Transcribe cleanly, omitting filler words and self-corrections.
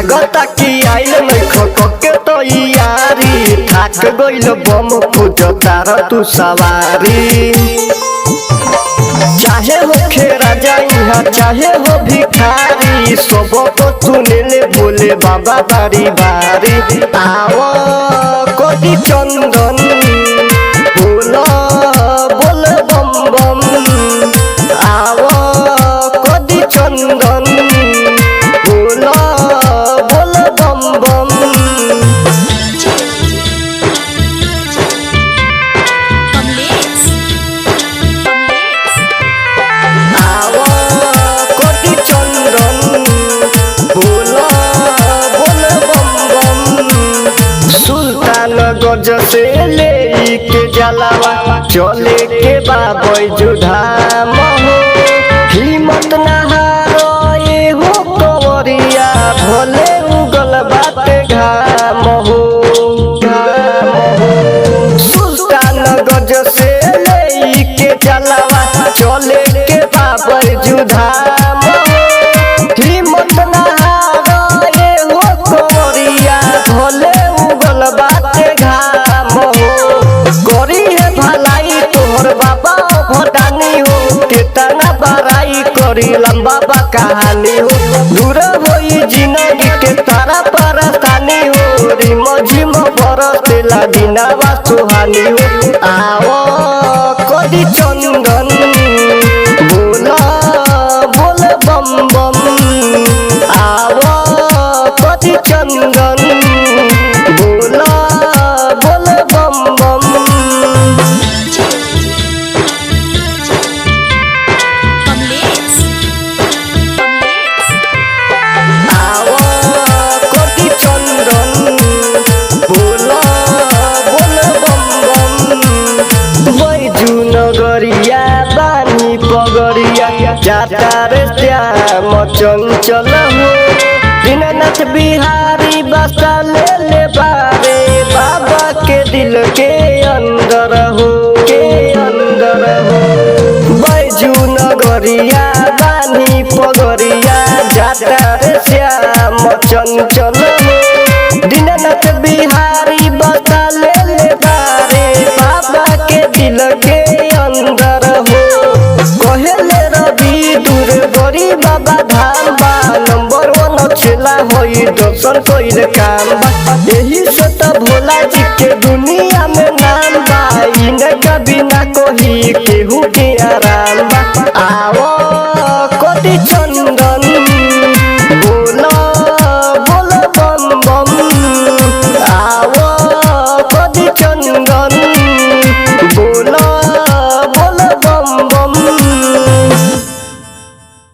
लागता कि आइल नहीं खके तो यारी थाक गइल बम पूज तार तू सवारी। चाहे हो खेरा जाइहा चाहे हो भिखारी सब को सुनेले बोले बाबा बारी बारी। आओ कोटि चंदन बोलो बोल बम बम। आओ कोटि चंदन बोलो बोल बम बम। आओ कोटि चंदन बोलो बोल बम बम। सुल्तान गज से ले के जलावा चले के बाबई जुधाम हो। हिम्मत नहारो ये हो कंवरिया भोले उगल बाटे घाम हो। सुल्तान गज से ले के जलावा चले के बाबई जुधाम हो। हिम्मत नहारो ये हो कंवरिया भोले उगल बाटे घाम हो। गोरी है भलाई तोहर बाबा भटानी हो। कितना बड़ाई करी लंबा बा कहानी हो। दूर होई जिंदगी के तारा परेशानी हो। रिम झिम बरसेला दिनवा सुहानी हो। आओ कोटि चंदन बोला बोल बम बम। आओ कोटि चंदन बोला बोल बम बम। आओ कोटि चंदन बोला बोल बम बम। बैजू नगरिया बानी पगरिया जाता रे श्याम चंचल हो। दीननाथ बिहारी बसा ले बारे बाबा के दिल के अंदर हो के अंदर हो। बैजू नगरिया बानी पगरिया जाता रे श्याम चंचल हो। दीननाथ बिहारी बसा ले बारे बाबा के दिल के अंदर हो। कहले रवि दूर गरी बाबा धाम बा नंबर 1 चला होई दर्शन कइल काम बा। यही से तो भोला जी के दुनिया में नाम बा। इनका बिना कोई केहू के आराम बा।